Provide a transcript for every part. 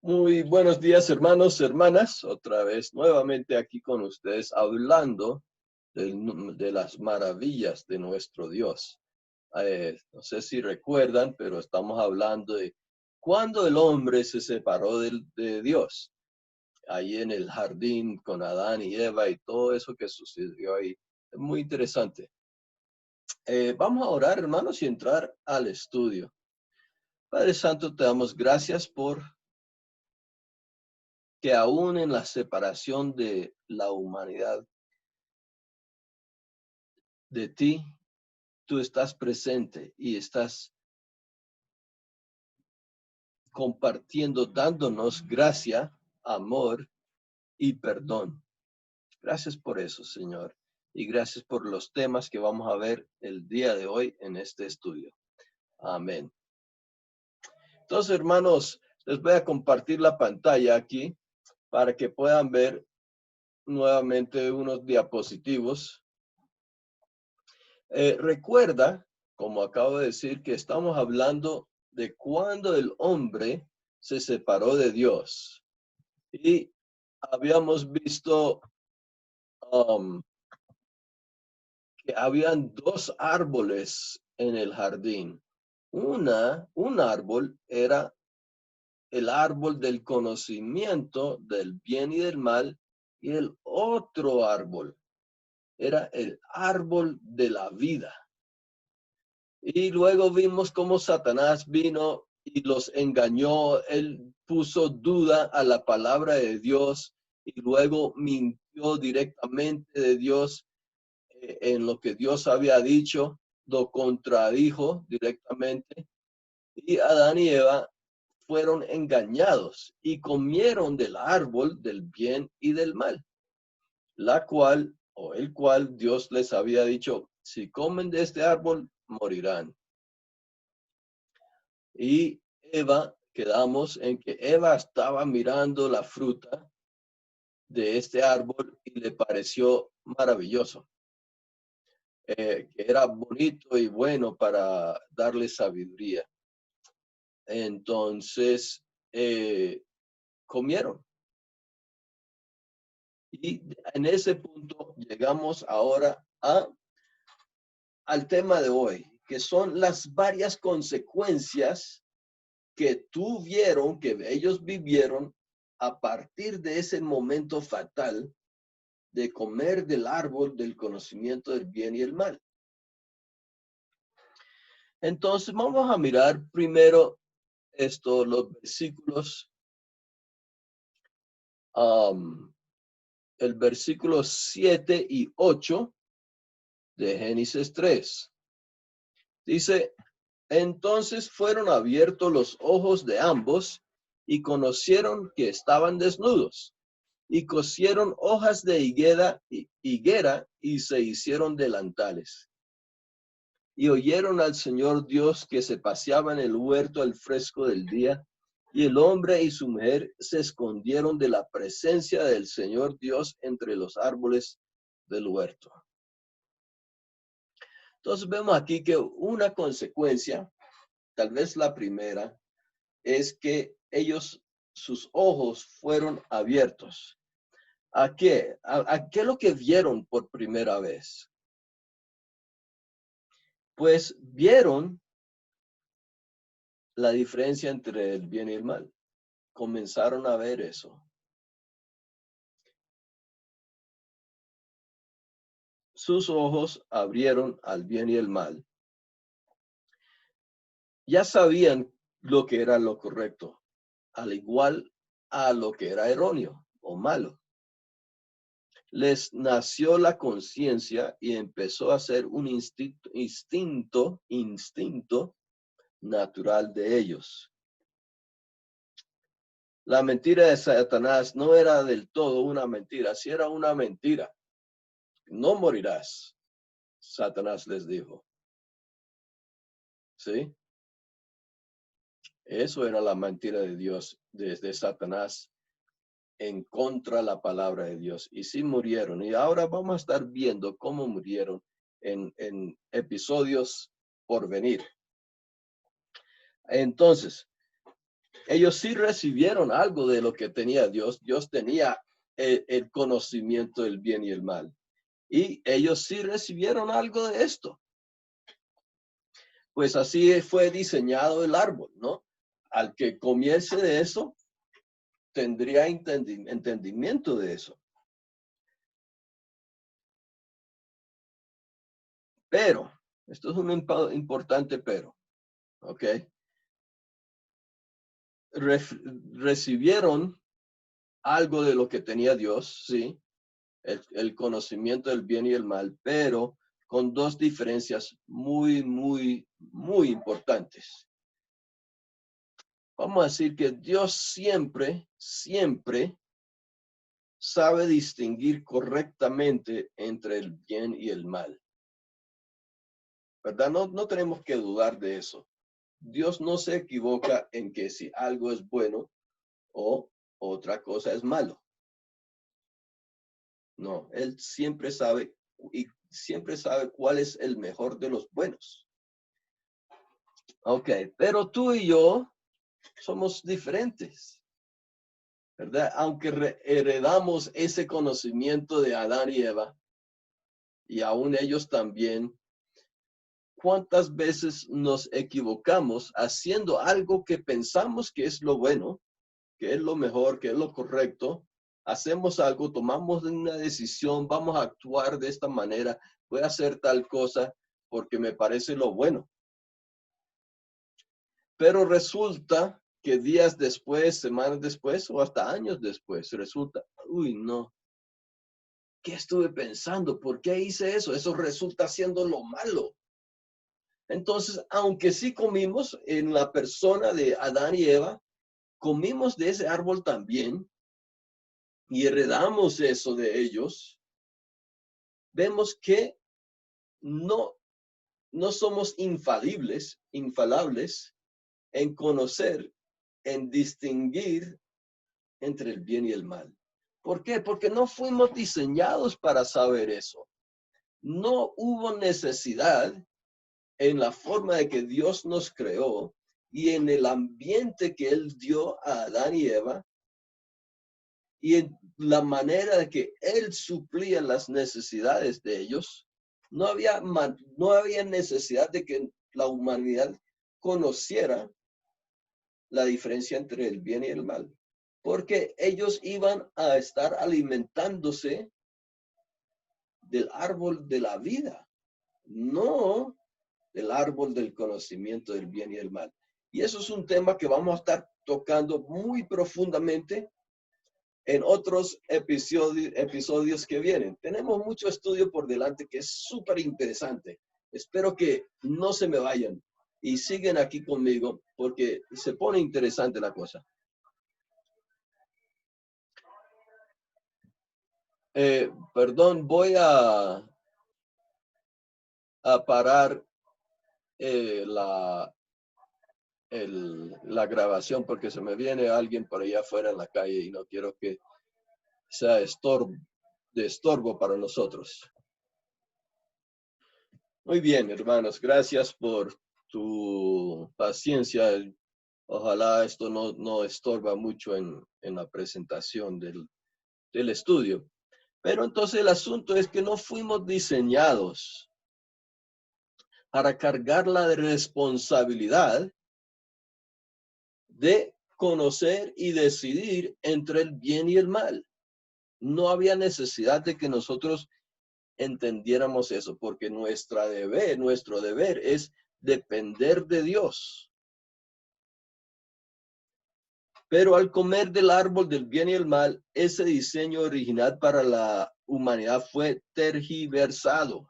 Muy buenos días, hermanos, hermanas. Otra vez, nuevamente aquí con ustedes, hablando de las maravillas de nuestro Dios. No sé si recuerdan, pero estamos hablando de cuando el hombre se separó de Dios, ahí en el jardín con Adán y Eva y todo eso que sucedió ahí. Es muy interesante. Vamos a orar, hermanos, y entrar al estudio. Padre Santo, te damos gracias por que aún en la separación de la humanidad de ti, tú estás presente y estás compartiendo, dándonos gracia, amor y perdón. Gracias por eso, Señor. Y gracias por los temas que vamos a ver el día de hoy en este estudio. Amén. Entonces, hermanos, les voy a compartir la pantalla aquí para que puedan ver nuevamente unos diapositivos. Recuerda, como acabo de decir, que estamos hablando de cuando el hombre se separó de Dios. Y habíamos visto que habían dos árboles en el jardín. Un árbol era el árbol del conocimiento del bien y del mal, y el otro árbol era el árbol de la vida. Y luego vimos cómo Satanás vino y los engañó. Él puso duda a la palabra de Dios y luego mintió directamente de Dios en lo que Dios había dicho, lo contradijo directamente. Y Adán y Eva fueron engañados y comieron del árbol del bien y del mal, la cual o el cual Dios les había dicho, si comen de este árbol, morirán. Y Eva, quedamos en que Eva estaba mirando la fruta de este árbol y le pareció maravilloso, que era bonito y bueno para darle sabiduría. Entonces, comieron. Y en ese punto llegamos ahora al tema de hoy, que son las varias consecuencias que tuvieron, que ellos vivieron a partir de ese momento fatal de comer del árbol del conocimiento del bien y el mal. Entonces vamos a mirar primero los versículos, el versículo 7 y 8 de Génesis 3. Dice, entonces fueron abiertos los ojos de ambos y conocieron que estaban desnudos. Y cosieron hojas de higuera y se hicieron delantales. Y oyeron al Señor Dios que se paseaba en el huerto al fresco del día, y el hombre y su mujer se escondieron de la presencia del Señor Dios entre los árboles del huerto. Entonces vemos aquí que una consecuencia, tal vez la primera, es que sus ojos fueron abiertos. ¿A qué? ¿A qué es lo que vieron por primera vez? Pues vieron la diferencia entre el bien y el mal. Comenzaron a ver eso. Sus ojos abrieron al bien y el mal. Ya sabían lo que era lo correcto, al igual a lo que era erróneo o malo. Les nació la conciencia y empezó a ser un instinto natural de ellos. La mentira de Satanás no era del todo una mentira, si era una mentira. No morirás, Satanás les dijo. ¿Sí? Eso era la mentira de Dios, desde Satanás, en contra de la palabra de Dios. Y sí murieron. Y ahora vamos a estar viendo cómo murieron en episodios por venir. Entonces, ellos sí recibieron algo de lo que tenía Dios. Dios tenía el conocimiento del bien y el mal. Y ellos sí recibieron algo de esto. Pues así fue diseñado el árbol, ¿no? Al que comience de eso, tendría entendimiento de eso. Pero, esto es un importante pero, ¿ok? Recibieron algo de lo que tenía Dios, sí, el conocimiento del bien y el mal, pero con dos diferencias muy, muy, muy importantes. Vamos a decir que Dios siempre, siempre sabe distinguir correctamente entre el bien y el mal. ¿Verdad? No tenemos que dudar de eso. Dios no se equivoca en que si algo es bueno o otra cosa es malo. No, Él siempre sabe y siempre sabe cuál es el mejor de los buenos. Ok, pero tú y yo somos diferentes, ¿verdad? Aunque heredamos ese conocimiento de Adán y Eva, y aún ellos también, ¿cuántas veces nos equivocamos haciendo algo que pensamos que es lo bueno, que es lo mejor, que es lo correcto? Hacemos algo, tomamos una decisión, vamos a actuar de esta manera, voy a hacer tal cosa porque me parece lo bueno. Pero resulta que días después, semanas después o hasta años después, resulta, uy, no, ¿qué estuve pensando? ¿Por qué hice eso? Eso resulta siendo lo malo. Entonces, aunque sí comimos en la persona de Adán y Eva, comimos de ese árbol también y heredamos eso de ellos, vemos que no, no somos infalibles en conocer, en distinguir entre el bien y el mal. ¿Por qué? Porque no fuimos diseñados para saber eso. No hubo necesidad en la forma de que Dios nos creó y en el ambiente que Él dio a Adán y Eva y en la manera de que Él suplía las necesidades de ellos. No había necesidad de que la humanidad conociera la diferencia entre el bien y el mal, porque ellos iban a estar alimentándose del árbol de la vida, no del árbol del conocimiento del bien y el mal. Y eso es un tema que vamos a estar tocando muy profundamente en otros episodios que vienen. Tenemos mucho estudio por delante que es súper interesante. Espero que no se me vayan y siguen aquí conmigo porque se pone interesante la cosa. Perdón, voy a parar la grabación porque se me viene alguien por allá afuera en la calle y no quiero que sea de estorbo para nosotros. Muy bien, hermanos, gracias por tu paciencia. Ojalá esto no estorba mucho en la presentación del estudio. Pero entonces el asunto es que no fuimos diseñados para cargar la responsabilidad de conocer y decidir entre el bien y el mal. No había necesidad de que nosotros entendiéramos eso, porque nuestro deber es depender de Dios. Pero al comer del árbol del bien y el mal, ese diseño original para la humanidad fue tergiversado.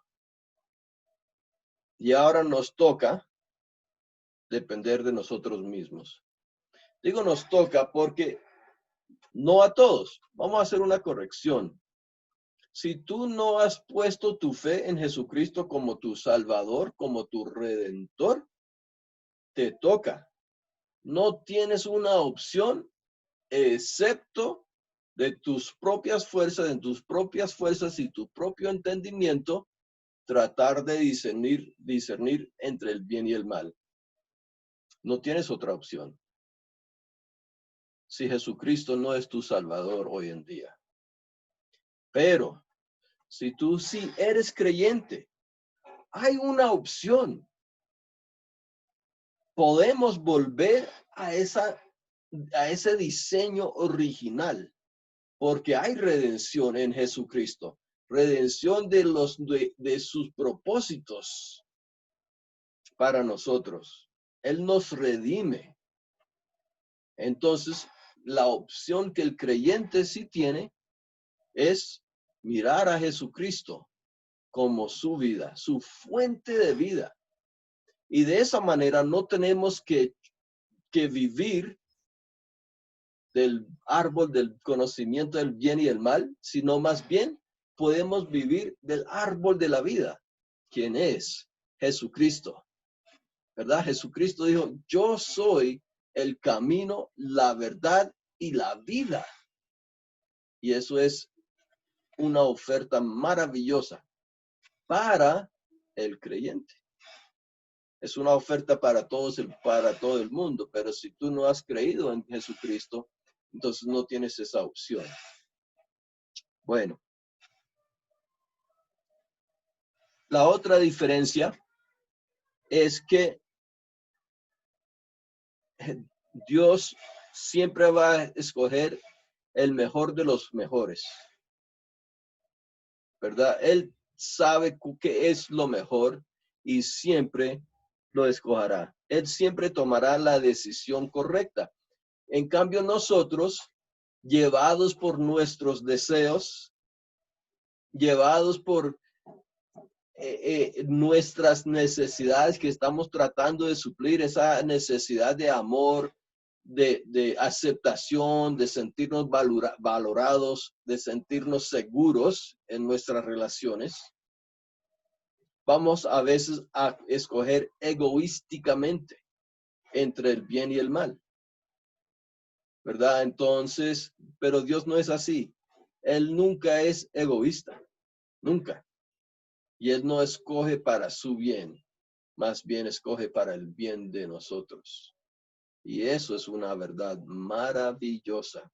Y ahora nos toca depender de nosotros mismos. Digo nos toca porque no a todos. Vamos a hacer una corrección. Si tú no has puesto tu fe en Jesucristo como tu Salvador, como tu Redentor, te toca. No tienes una opción excepto de tus propias fuerzas, y tu propio entendimiento, tratar de discernir entre el bien y el mal. No tienes otra opción. si Jesucristo no es tu Salvador hoy en día. Pero si tú sí eres creyente, hay una opción. Podemos volver a ese diseño original, porque hay redención en Jesucristo, redención de sus propósitos para nosotros. Él nos redime. Entonces, la opción que el creyente sí tiene es mirar a Jesucristo como su vida, su fuente de vida. Y de esa manera no tenemos que vivir del árbol del conocimiento del bien y el mal, sino más bien podemos vivir del árbol de la vida, quien es Jesucristo, ¿verdad? Jesucristo dijo, yo soy el camino, la verdad y la vida. Y eso es una oferta maravillosa para el creyente. Es una oferta para todos, para todo el mundo, pero si tú no has creído en Jesucristo, entonces no tienes esa opción. Bueno, la otra diferencia es que Dios siempre va a escoger el mejor de los mejores, ¿verdad? Él sabe qué es lo mejor y siempre lo escogerá. Él siempre tomará la decisión correcta. En cambio, nosotros, llevados por nuestros deseos, llevados por nuestras necesidades que estamos tratando de suplir, esa necesidad de amor, de aceptación, de sentirnos valorados, de sentirnos seguros en nuestras relaciones, vamos a veces a escoger egoísticamente entre el bien y el mal, ¿verdad? Entonces, pero Dios no es así. Él nunca es egoísta, nunca. Y Él no escoge para su bien, más bien escoge para el bien de nosotros. Y eso es una verdad maravillosa.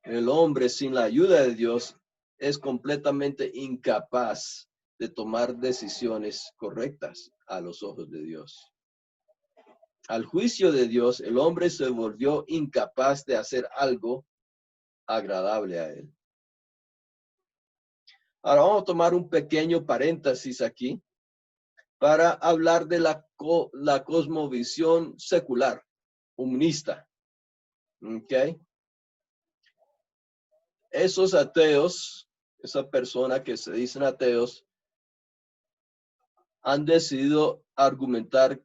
El hombre sin la ayuda de Dios es completamente incapaz de tomar decisiones correctas a los ojos de Dios. Al juicio de Dios, el hombre se volvió incapaz de hacer algo agradable a él. Ahora vamos a tomar un pequeño paréntesis aquí para hablar de la cosmovisión secular, humanista. ¿Ok? Esos ateos, esa persona que se dicen ateos, han decidido argumentar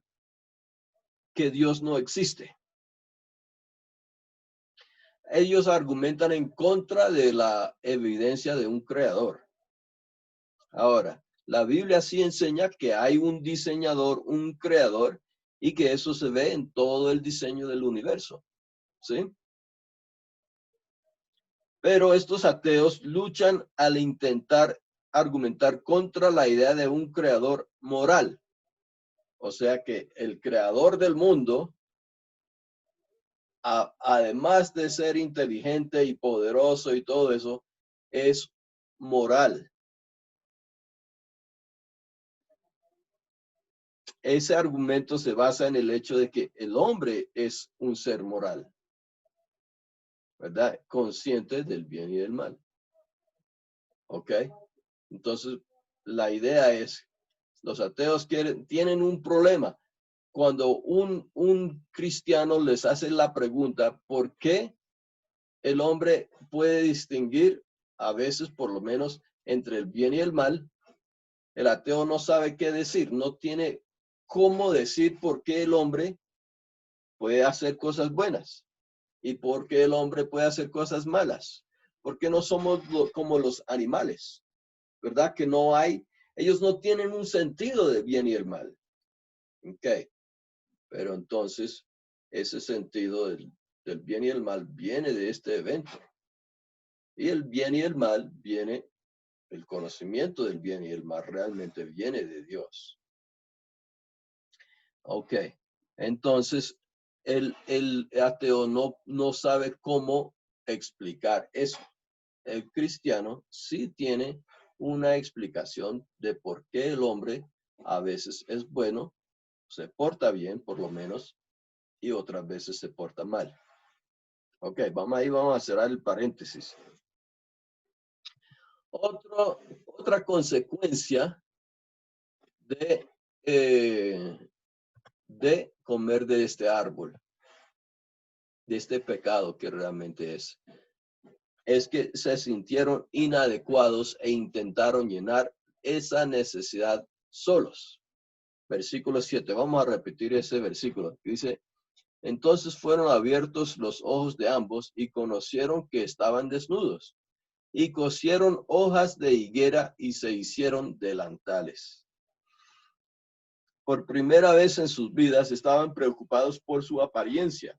que Dios no existe. Ellos argumentan en contra de la evidencia de un creador. Ahora, la Biblia sí enseña que hay un diseñador, un creador, y que eso se ve en todo el diseño del universo. ¿Sí? Pero estos ateos luchan al intentar argumentar contra la idea de un creador moral. O sea que el creador del mundo, además de ser inteligente y poderoso y todo eso, es moral. Ese argumento se basa en el hecho de que el hombre es un ser moral, ¿verdad? Consciente del bien y del mal. ¿Ok? Entonces, la idea es, los ateos tienen un problema. Cuando un cristiano les hace la pregunta, ¿por qué el hombre puede distinguir, a veces por lo menos, entre el bien y el mal? El ateo no sabe qué decir, no tiene cómo decir por qué el hombre puede hacer cosas buenas y por qué el hombre puede hacer cosas malas. Porque no somos como los animales, ¿verdad? Que no hay, ellos no tienen un sentido de bien y el mal. Ok, pero entonces ese sentido del bien y el mal viene de este evento. Y el bien y el mal viene, el conocimiento del bien y el mal realmente viene de Dios. Ok, entonces el ateo no sabe cómo explicar eso. El cristiano sí tiene una explicación de por qué el hombre a veces es bueno, se porta bien por lo menos, y otras veces se porta mal. Ok, vamos a cerrar el paréntesis. Otra consecuencia eh, de comer de este árbol, de este pecado que realmente es que se sintieron inadecuados e intentaron llenar esa necesidad solos. Versículo 7, vamos a repetir ese versículo. Dice, entonces fueron abiertos los ojos de ambos y conocieron que estaban desnudos. Y cosieron hojas de higuera y se hicieron delantales. Por primera vez en sus vidas estaban preocupados por su apariencia.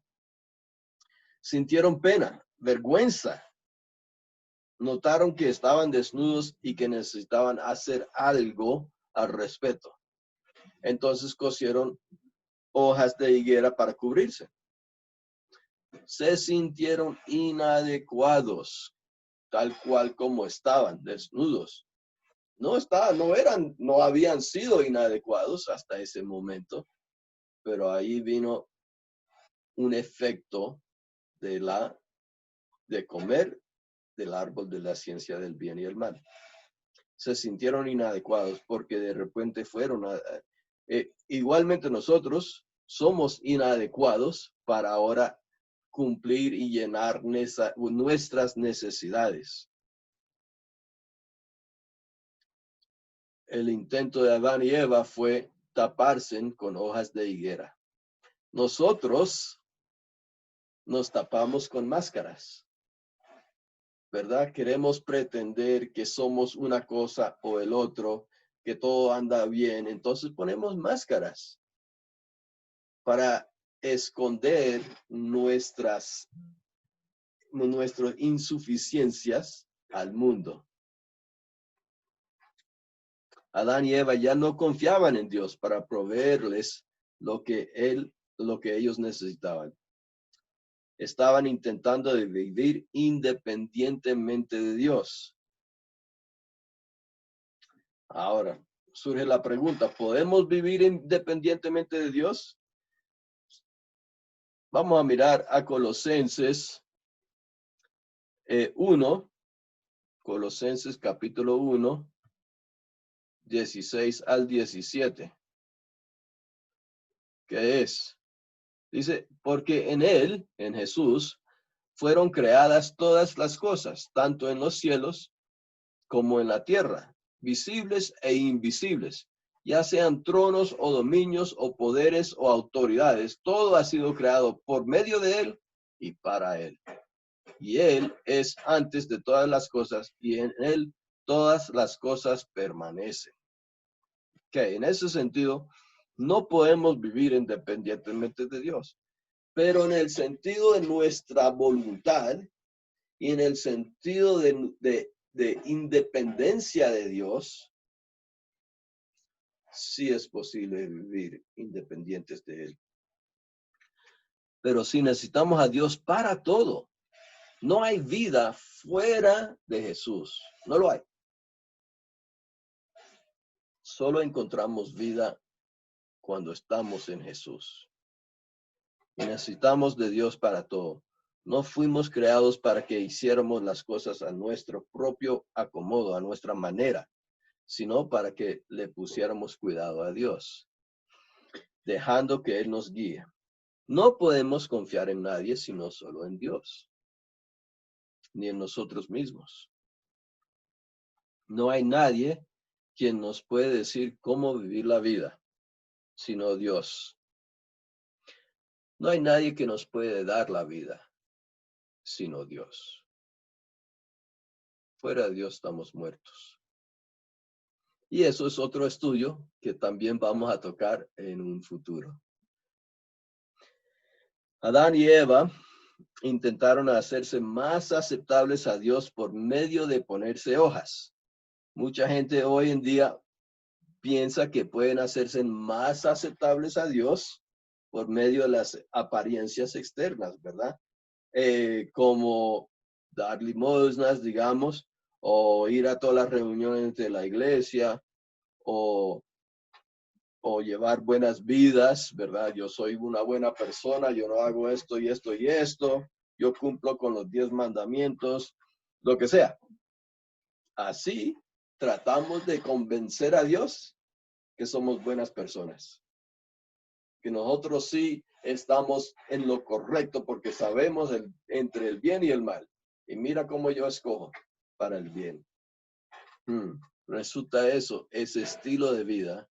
Sintieron pena, vergüenza. Notaron que estaban desnudos y que necesitaban hacer algo al respecto. Entonces cosieron hojas de higuera para cubrirse. Se sintieron inadecuados, tal cual como estaban, desnudos. No habían sido inadecuados hasta ese momento, pero ahí vino un efecto de comer del árbol de la ciencia del bien y el mal. Se sintieron inadecuados porque de repente igualmente nosotros somos inadecuados para ahora cumplir y llenar nuestras necesidades. El intento de Adán y Eva fue taparse con hojas de higuera. Nosotros nos tapamos con máscaras, ¿verdad? Queremos pretender que somos una cosa o el otro, que todo anda bien. Entonces ponemos máscaras para esconder nuestras insuficiencias al mundo. Adán y Eva ya no confiaban en Dios para proveerles lo que ellos necesitaban. Estaban intentando de vivir independientemente de Dios. Ahora, surge la pregunta, ¿podemos vivir independientemente de Dios? Vamos a mirar a Colosenses 1, Colosenses capítulo 1, 16 al 17. ¿Qué es? Dice, porque en él, en Jesús, fueron creadas todas las cosas, tanto en los cielos como en la tierra, visibles e invisibles, ya sean tronos o dominios o poderes o autoridades, todo ha sido creado por medio de él y para él. Y él es antes de todas las cosas y en él todas las cosas permanecen. Que en ese sentido, no podemos vivir independientemente de Dios, pero en el sentido de nuestra voluntad y en el sentido de independencia de Dios, sí es posible vivir independientes de Él. Pero sí necesitamos a Dios para todo. No hay vida fuera de Jesús. No lo hay. Solo encontramos vida cuando estamos en Jesús. Y necesitamos de Dios para todo. No fuimos creados para que hiciéramos las cosas a nuestro propio acomodo, a nuestra manera, sino para que le pusiéramos cuidado a Dios, dejando que Él nos guíe. No podemos confiar en nadie, sino solo en Dios, ni en nosotros mismos. No hay nadie quien nos puede decir cómo vivir la vida, sino Dios. No hay nadie que nos puede dar la vida, sino Dios. Fuera de Dios estamos muertos. Y eso es otro estudio que también vamos a tocar en un futuro. Adán y Eva intentaron hacerse más aceptables a Dios por medio de ponerse hojas. Mucha gente hoy en día piensa que pueden hacerse más aceptables a Dios por medio de las apariencias externas, ¿verdad? Como dar limosnas, digamos, o ir a todas las reuniones de la iglesia, o llevar buenas vidas, ¿verdad? Yo soy una buena persona, yo no hago esto y esto y esto, yo cumplo con los 10 mandamientos, lo que sea. Así tratamos de convencer a Dios que somos buenas personas, que nosotros sí estamos en lo correcto porque sabemos entre el bien y el mal. Y mira cómo yo escojo para el bien. Resulta eso, ese estilo de vida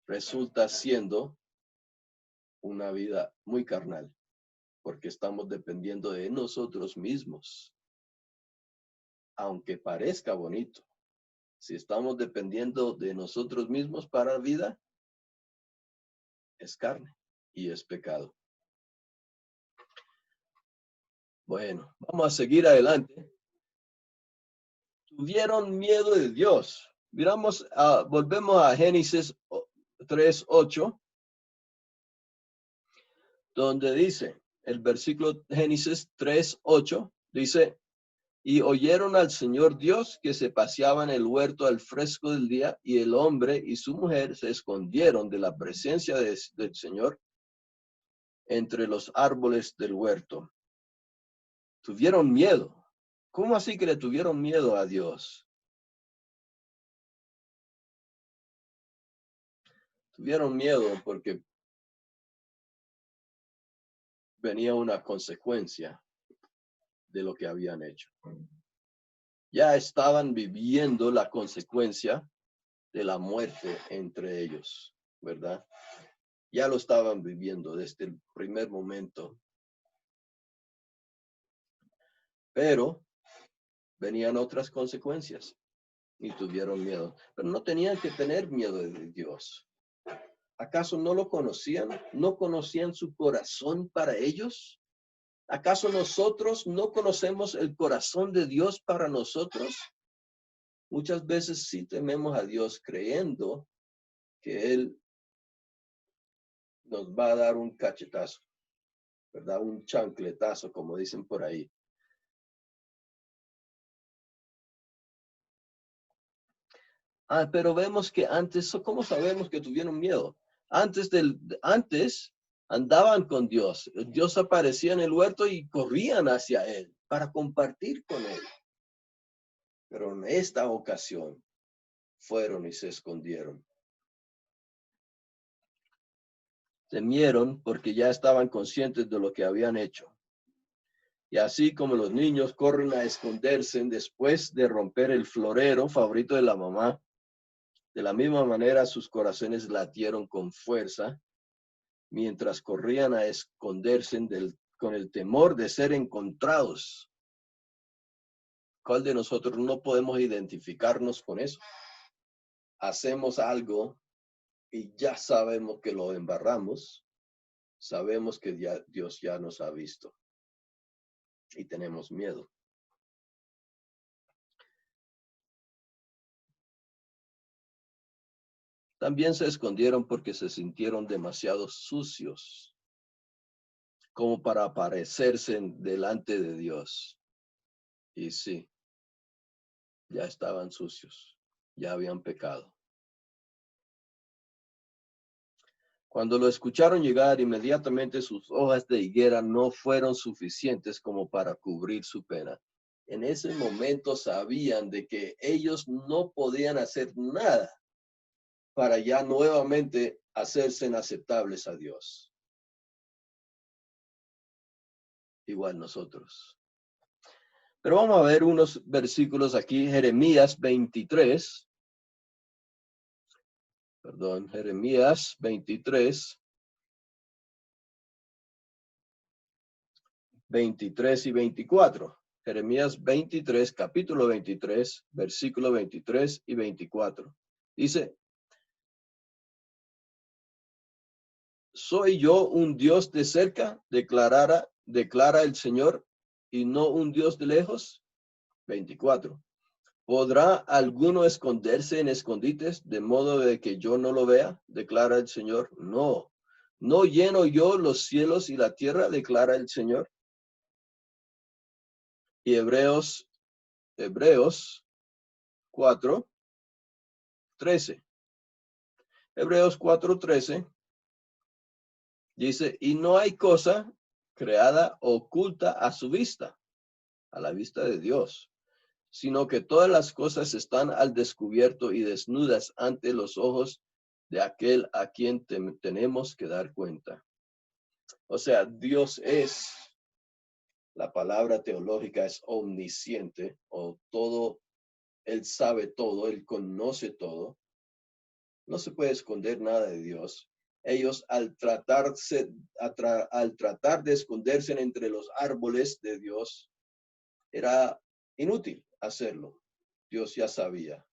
resulta siendo una vida muy carnal, porque estamos dependiendo de nosotros mismos. Aunque parezca bonito, si estamos dependiendo de nosotros mismos para la vida, es carne y es pecado. Bueno, vamos a seguir adelante. Tuvieron miedo de Dios. Volvemos a Génesis 3:8, donde dice, el versículo Génesis 3:8, dice, y oyeron al Señor Dios que se paseaba en el huerto al fresco del día, y el hombre y su mujer se escondieron de la presencia del Señor entre los árboles del huerto. Tuvieron miedo. ¿Cómo así que le tuvieron miedo a Dios? Tuvieron miedo porque venía una consecuencia de lo que habían hecho. Ya estaban viviendo la consecuencia de la muerte entre ellos, ¿verdad? Ya lo estaban viviendo desde el primer momento. Pero venían otras consecuencias y tuvieron miedo. Pero no tenían que tener miedo de Dios. ¿Acaso no lo conocían? ¿No conocían su corazón para ellos? ¿Acaso nosotros no conocemos el corazón de Dios para nosotros? Muchas veces sí tememos a Dios creyendo que Él nos va a dar un cachetazo, ¿verdad? Un chancletazo, como dicen por ahí. Pero vemos que antes, ¿cómo sabemos que tuvieron miedo? Antes andaban con Dios. Dios aparecía en el huerto y corrían hacia Él para compartir con Él. Pero en esta ocasión fueron y se escondieron. Temieron porque ya estaban conscientes de lo que habían hecho. Y así como los niños corren a esconderse después de romper el florero favorito de la mamá, de la misma manera sus corazones latieron con fuerza mientras corrían a esconderse con el temor de ser encontrados. ¿Cuál de nosotros no podemos identificarnos con eso? Hacemos algo y ya sabemos que lo embarramos, sabemos que Dios ya nos ha visto y tenemos miedo. También se escondieron porque se sintieron demasiado sucios como para aparecerse delante de Dios. Y sí, ya estaban sucios, ya habían pecado. Cuando lo escucharon llegar, inmediatamente sus hojas de higuera no fueron suficientes como para cubrir su pena. En ese momento sabían de que ellos no podían hacer nada para ya nuevamente hacerse inaceptables a Dios. Igual nosotros. Pero vamos a ver unos versículos aquí, Jeremías 23. Jeremías 23. 23 y 24. Jeremías 23, capítulo 23, versículo 23 y 24. Dice, ¿soy yo un Dios de cerca? Declara el Señor, y no un Dios de lejos. 24. ¿Podrá alguno esconderse en escondites de modo de que yo no lo vea? Declara el Señor. No, ¿No lleno yo los cielos y la tierra? Declara el Señor. Y Hebreos 4:13. Hebreos 4:13 dice, y no hay cosa creada oculta a su vista, a la vista de Dios, sino que todas las cosas están al descubierto y desnudas ante los ojos de aquel a quien tenemos que dar cuenta. O sea, Dios es, la palabra teológica es omnisciente, o todo, Él sabe todo, Él conoce todo. No se puede esconder nada de Dios. Ellos al tratar de esconderse entre los árboles de Dios, era inútil hacerlo. Dios ya sabía.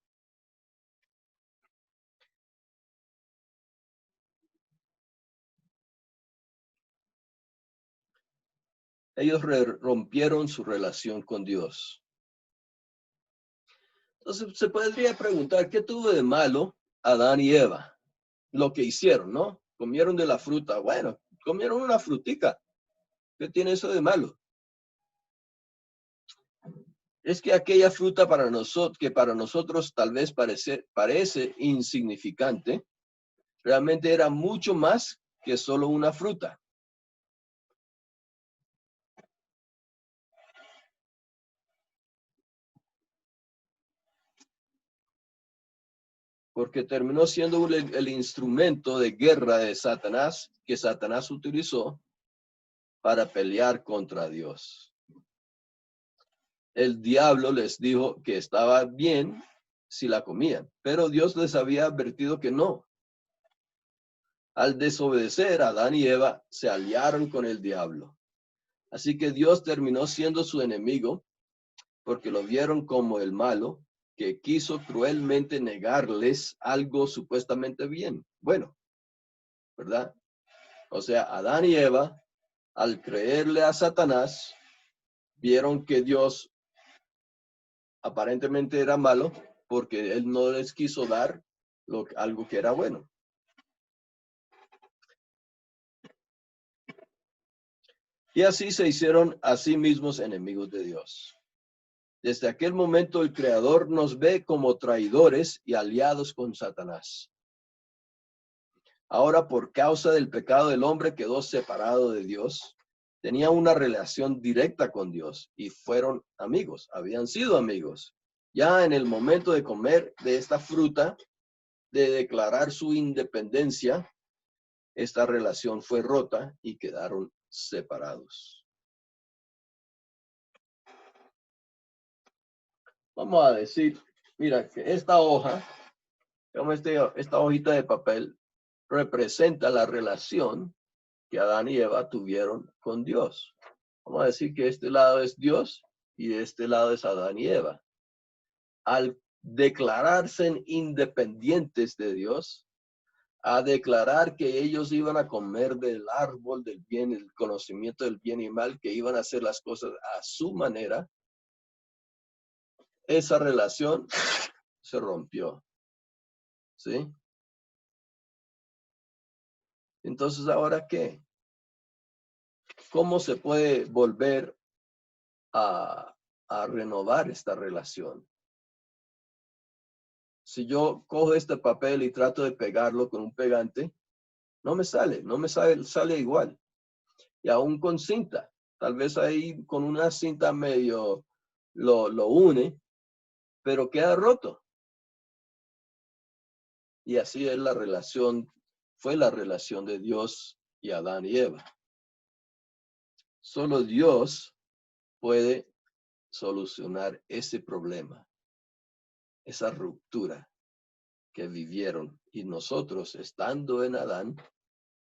Ellos rompieron su relación con Dios. Entonces se podría preguntar, ¿qué tuvo de malo Adán y Eva? Lo que hicieron, ¿no? Comieron de la fruta. Bueno, comieron una frutica. ¿Qué tiene eso de malo? Es que aquella fruta que para nosotros tal vez parece insignificante, realmente era mucho más que solo una fruta. Porque terminó siendo el instrumento de guerra de Satanás, que Satanás utilizó para pelear contra Dios. El diablo les dijo que estaba bien si la comían, pero Dios les había advertido que no. Al desobedecer, Adán y Eva se aliaron con el diablo. Así que Dios terminó siendo su enemigo porque lo vieron como el malo que quiso cruelmente negarles algo supuestamente bien. Bueno, ¿verdad? O sea, Adán y Eva, al creerle a Satanás, vieron que Dios aparentemente era malo porque él no les quiso dar algo que era bueno. Y así se hicieron a sí mismos enemigos de Dios. Desde aquel momento el Creador nos ve como traidores y aliados con Satanás. Ahora, por causa del pecado del hombre, quedó separado de Dios. Tenía una relación directa con Dios y fueron amigos, habían sido amigos. Ya en el momento de comer de esta fruta, de declarar su independencia, esta relación fue rota y quedaron separados. Vamos a decir, mira, que esta hoja, como esta hojita de papel, representa la relación que Adán y Eva tuvieron con Dios. Vamos a decir que este lado es Dios y de este lado es Adán y Eva. Al declararse independientes de Dios, a declarar que ellos iban a comer del árbol del bien, el conocimiento del bien y mal, que iban a hacer las cosas a su manera, esa relación se rompió. ¿Sí? Entonces, ¿ahora qué? ¿Cómo se puede volver a renovar esta relación? Si yo cojo este papel y trato de pegarlo con un pegante, no me sale igual. Y aún con cinta, tal vez ahí con una cinta medio lo une, pero queda roto. Y así es fue la relación de Dios y Adán y Eva. Solo Dios puede solucionar ese problema, esa ruptura que vivieron. Y nosotros, estando en Adán,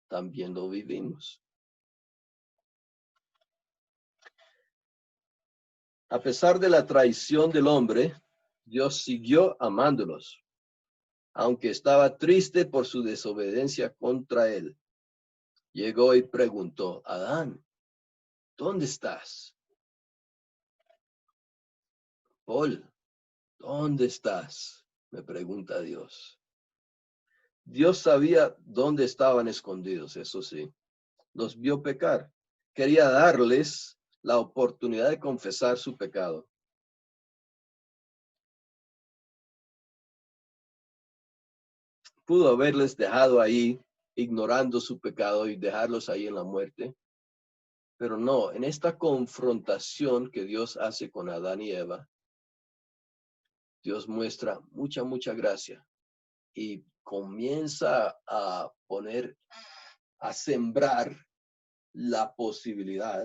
también lo vivimos. A pesar de la traición del hombre, Dios siguió amándolos, aunque estaba triste por su desobediencia contra él. Llegó y preguntó, Adán, ¿dónde estás? Paul, ¿dónde estás? Me pregunta Dios. Dios sabía dónde estaban escondidos, eso sí. Los vio pecar. Quería darles la oportunidad de confesar su pecado. Pudo haberles dejado ahí, ignorando su pecado y dejarlos ahí en la muerte. Pero no, en esta confrontación que Dios hace con Adán y Eva, Dios muestra mucha gracia y comienza a poner, a sembrar la posibilidad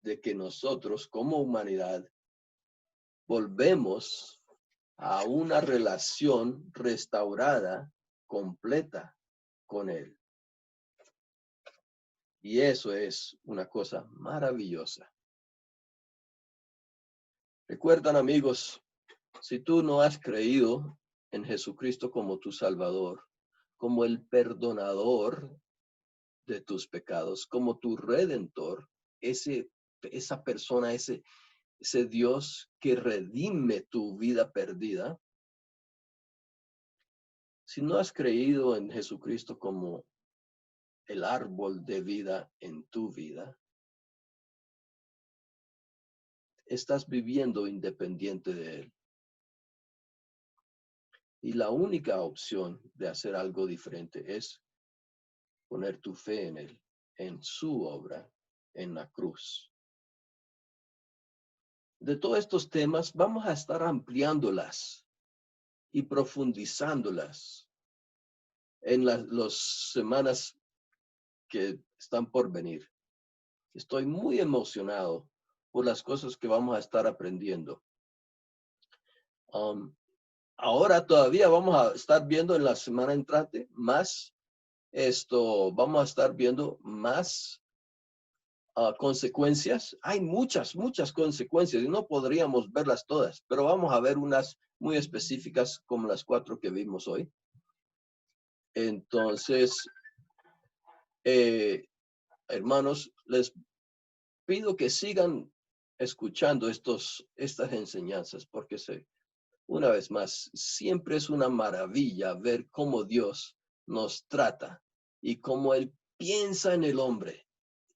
de que nosotros como humanidad volvemos a una relación restaurada, completa con Él. Y eso es una cosa maravillosa. Recuerdan, amigos, si tú no has creído en Jesucristo como tu Salvador, como el perdonador de tus pecados, como tu Redentor, esa persona, ese Dios que redime tu vida perdida, si no has creído en Jesucristo como el árbol de vida en tu vida, estás viviendo independiente de Él. Y la única opción de hacer algo diferente es poner tu fe en Él, en su obra, en la cruz. De todos estos temas vamos a estar ampliándolas y profundizándolas en las semanas que están por venir. Estoy muy emocionado por las cosas que vamos a estar aprendiendo. Ahora todavía vamos a estar viendo en la semana entrante más vamos a estar viendo más consecuencias. Hay muchas consecuencias y no podríamos verlas todas, pero vamos a ver unas muy específicas como las 4 que vimos hoy. Entonces, hermanos, les pido que sigan escuchando estas enseñanzas, porque una vez más, siempre es una maravilla ver cómo Dios nos trata y cómo Él piensa en el hombre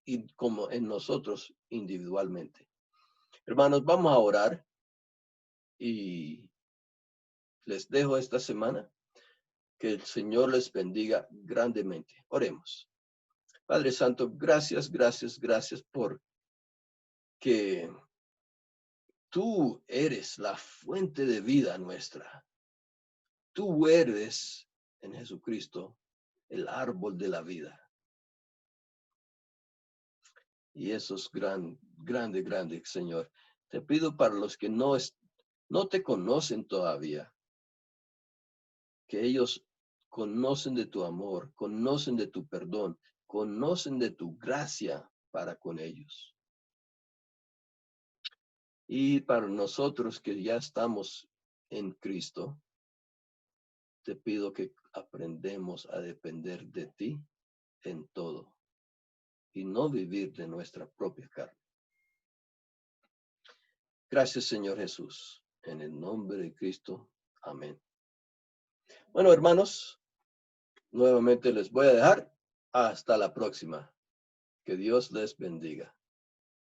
y como en nosotros individualmente. Hermanos, vamos a orar y les dejo esta semana. Que el Señor les bendiga grandemente. Oremos. Padre Santo, gracias por que tú eres la fuente de vida nuestra. Tú eres en Jesucristo el árbol de la vida. Y eso es grande, Señor. Te pido para los que no te conocen todavía, que ellos conocen de tu amor, conocen de tu perdón, conocen de tu gracia para con ellos. Y para nosotros que ya estamos en Cristo, te pido que aprendemos a depender de ti en todo y no vivir de nuestra propia carne. Gracias, Señor Jesús. En el nombre de Cristo. Amén. Bueno, hermanos, nuevamente les voy a dejar. Hasta la próxima. Que Dios les bendiga.